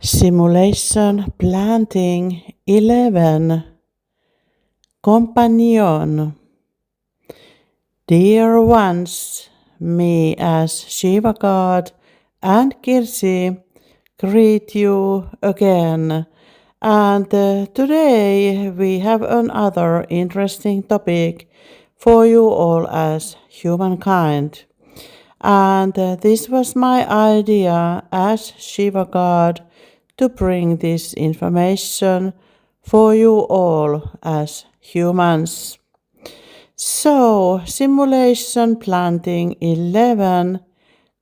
Simulation Planting 11 Companion. Dear ones, me as Shiva God and Kirsi greet you again. And today we have another interesting topic for you all as humankind. And this was my idea as Shiva God to bring this information for you all as humans. So, Simulation Planting 11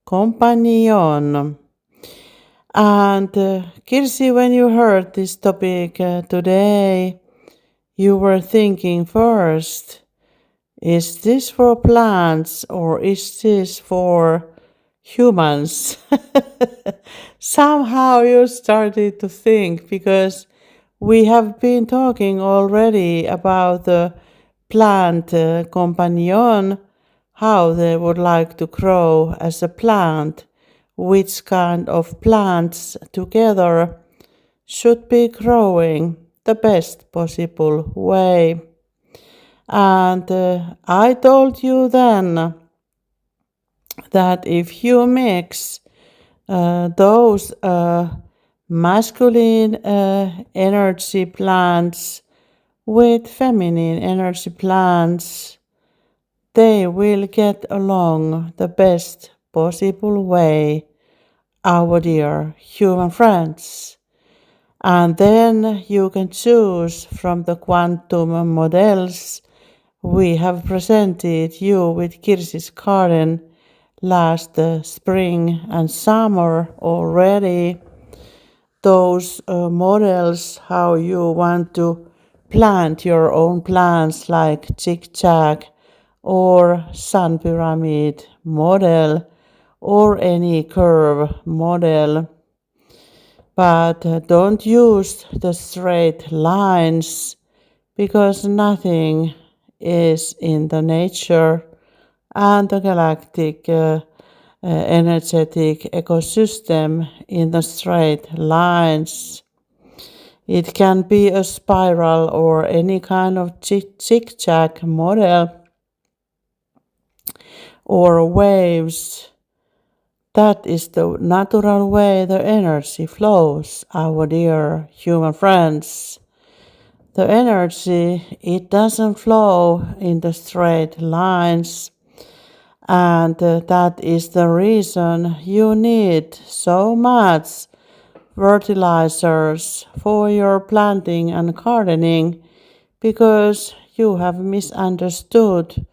Companion. And Kirsi, when you heard this topic today, you were thinking first, is this for plants or is this for humans? Somehow you started to think because we have been talking already about the plant companion, how they would like to grow as a plant, which kind of plants together should be growing the best possible way. And I told you then that if you mix those masculine energy plants with feminine energy plants, they will get along the best possible way, our dear human friends. And then you can choose from the quantum models we have presented you with Kirsi's garden last spring and summer already. Those models, how you want to plant your own plants like zigzag or sun pyramid model or any curve model. But don't use the straight lines because nothing is in the nature and the galactic energetic ecosystem in the straight lines. It can be a spiral or any kind of zigzag model or waves. That is the natural way the energy flows, our dear human friends. The energy, it doesn't flow in the straight lines, and that is the reason you need so much fertilizers for your planting and gardening, because you have misunderstood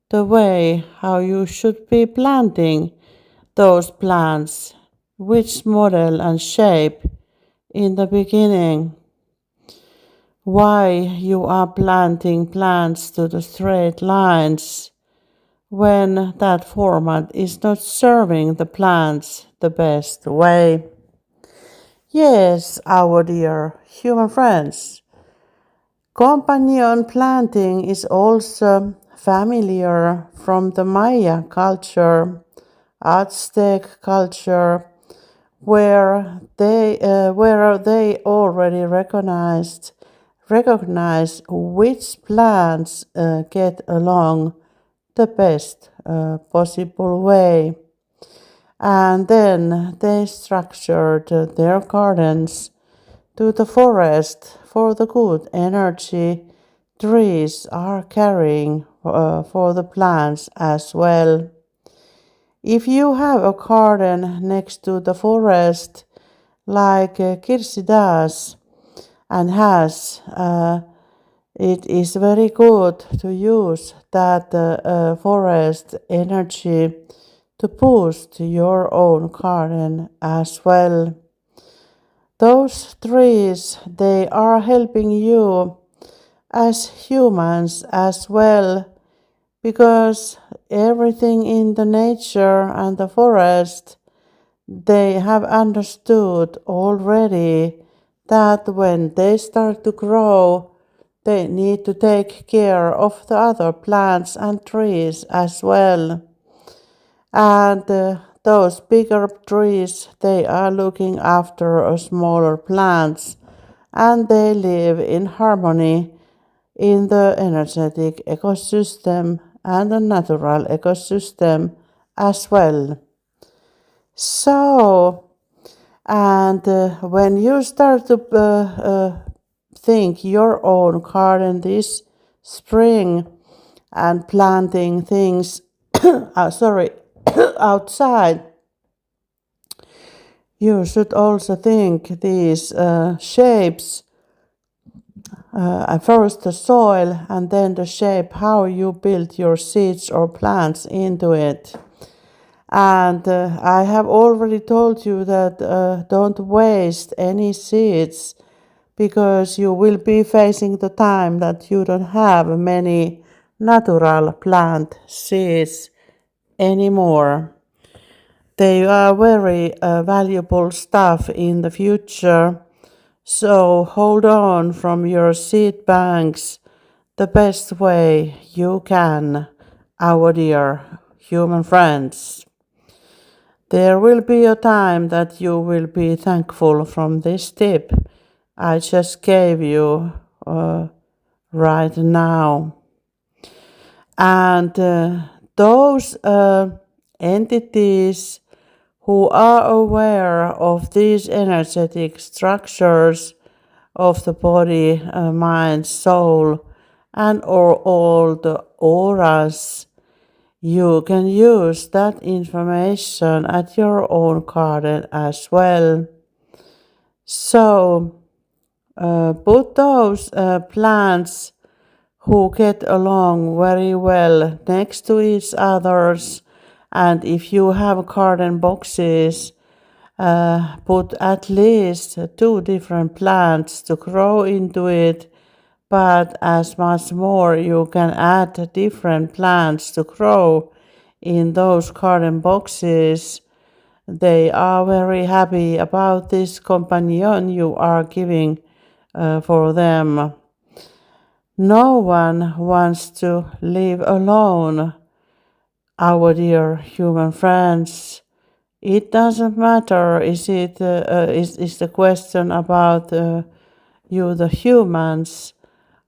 the way how you should be planting those plants, which model and shape in the beginning. Why you are planting plants to the straight lines when that format is not serving the plants the best way. Yes, our dear human friends, companion planting is also familiar from the Maya culture, Aztec culture, where they already recognize which plants get along the best possible way. And then they structured their gardens to the forest for the good energy trees are carrying for the plants as well. If you have a garden next to the forest, like Kirsi does and has, it is very good to use that forest energy to boost your own garden as well. Those trees, they are helping you as humans as well, because everything in the nature and the forest, they have understood already that when they start to grow, they need to take care of the other plants and trees as well. And those bigger trees, they are looking after smaller plants, and they live in harmony in the energetic ecosystem and the natural ecosystem as well. So, and when you start to think your own garden this spring and planting things, sorry, outside, you should also think these shapes. First the soil and then the shape, how you build your seeds or plants into it. And I have already told you that don't waste any seeds, because you will be facing the time that you don't have many natural plant seeds anymore. They are very valuable stuff in the future. So hold on from your seed banks the best way you can, our dear human friends. There will be a time that you will be thankful from this tip I just gave you right now. And those entities who are aware of these energetic structures of the body, mind, soul, and or all the auras, you can use that information at your own garden as well. So put those plants who get along very well next to each others, and if you have garden boxes, put at least 2 different plants to grow into it, but as much more you can add different plants to grow in those garden boxes. They are very happy about this companion you are giving for them. No one wants to live alone, our dear human friends. It doesn't matter, is the question about you, the humans,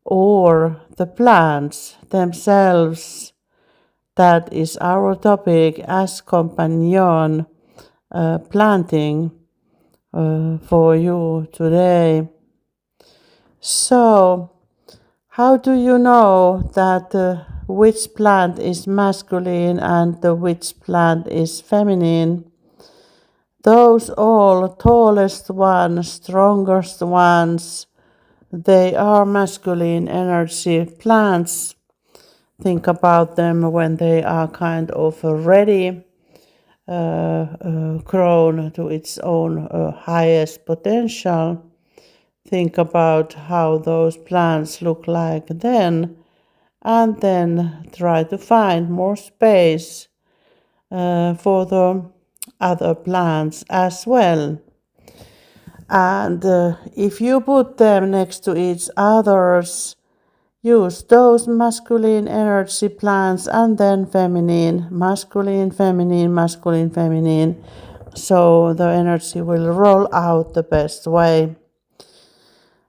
or the plants themselves. That is our topic as companion planting for you today. So, how do you know that which plant is masculine and which plant is feminine? Those all tallest ones, strongest ones, they are masculine energy plants. Think about them when they are kind of ready, grown to its own highest potential. Think about how those plants look like then, and then try to find more space for the other plants as well. And if you put them next to each others, use those masculine energy plants and then feminine, masculine, feminine, masculine, feminine, so the energy will roll out the best way.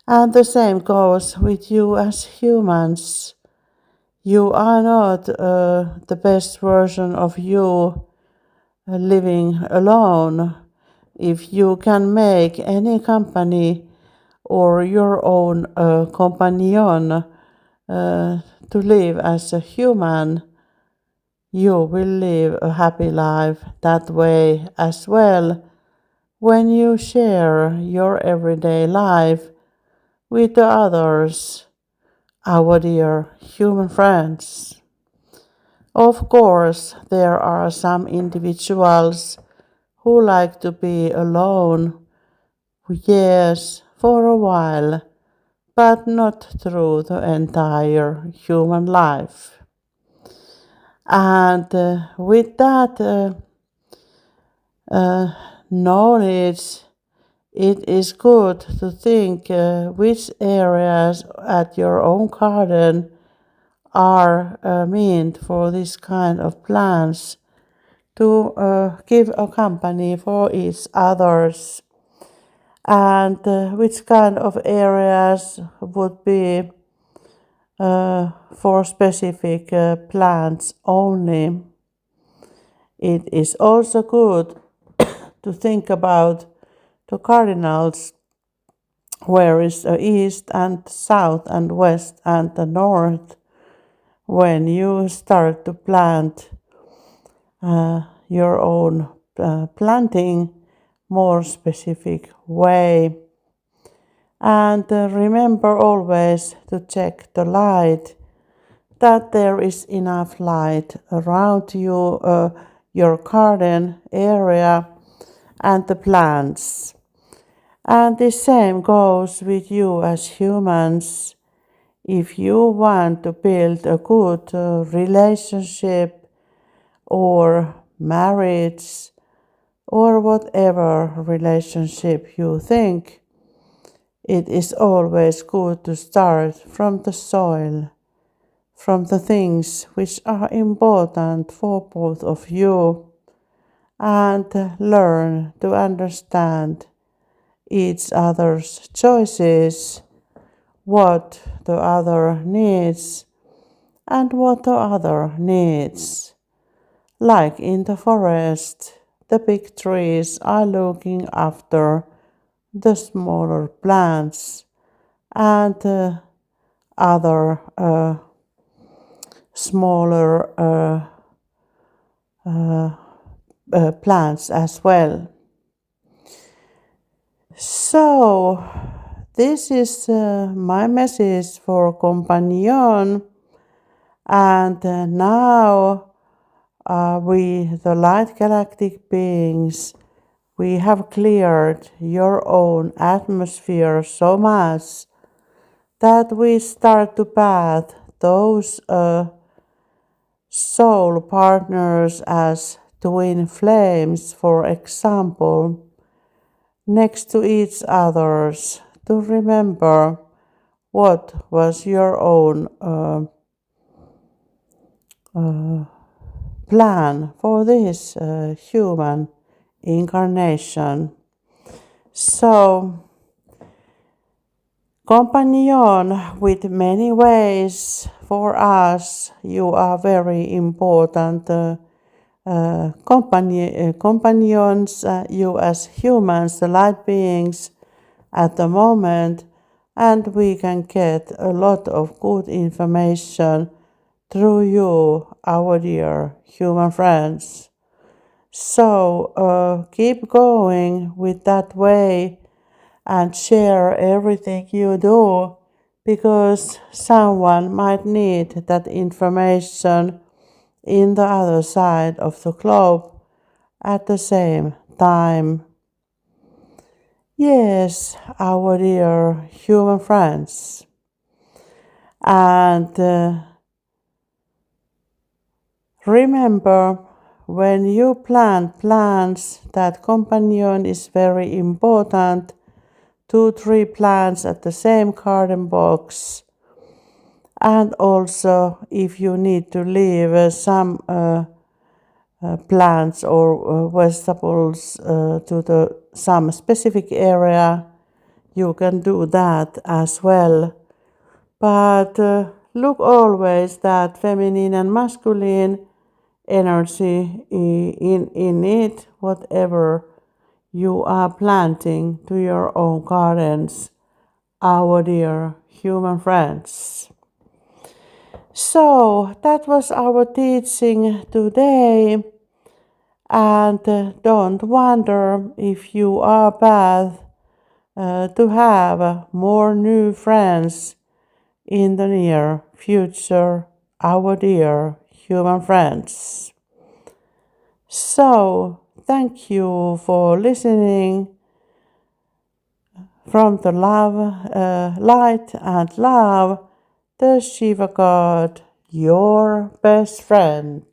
And the same goes with you as humans. You are not the best version of you living alone. If you can make any company or your own companion to live as a human, you will live a happy life that way as well when you share your everyday life with the others, our dear human friends. Of course, there are some individuals who like to be alone, yes, for a while, but not through the entire human life. And with that knowledge, it is good to think which areas at your own garden are meant for this kind of plants to give a company for each others, and which kind of areas would be for specific plants only. It is also good to think about the cardinals, where is the east and south and west and the north, when you start to plant your own planting more specific way. And remember always to check the light, that there is enough light around you, your garden area and the plants. And the same goes with you as humans. If you want to build a good relationship or marriage or whatever relationship you think, it is always good to start from the soil, from the things which are important for both of you, and learn to understand each other's choices, what the other needs and what the other needs. Like in the forest, the big trees are looking after the smaller plants and other smaller plants as well. So, this is my message for companion, and now we, the light galactic beings, we have cleared your own atmosphere so much that we start to path those soul partners as twin flames, for example, next to each others, to remember what was your own plan for this human incarnation. So, companion, with many ways for us, you are very important companions, you as humans, the light beings at the moment, and we can get a lot of good information through you, our dear human friends. So keep going with that way and share everything you do, because someone might need that information in the other side of the globe at the same time. Yes, our dear human friends. And remember, when you plant plants, that companion is very important. 2-3 plants at the same garden box. And also, if you need to leave some plants or vegetables to some specific area, you can do that as well. But look always that feminine and masculine energy in it, whatever you are planting to your own gardens, our dear human friends. So that was our teaching today, and don't wonder if you are bad to have more new friends in the near future, our dear human friends. So, thank you for listening from the light and love, the Shiva God, your best friend.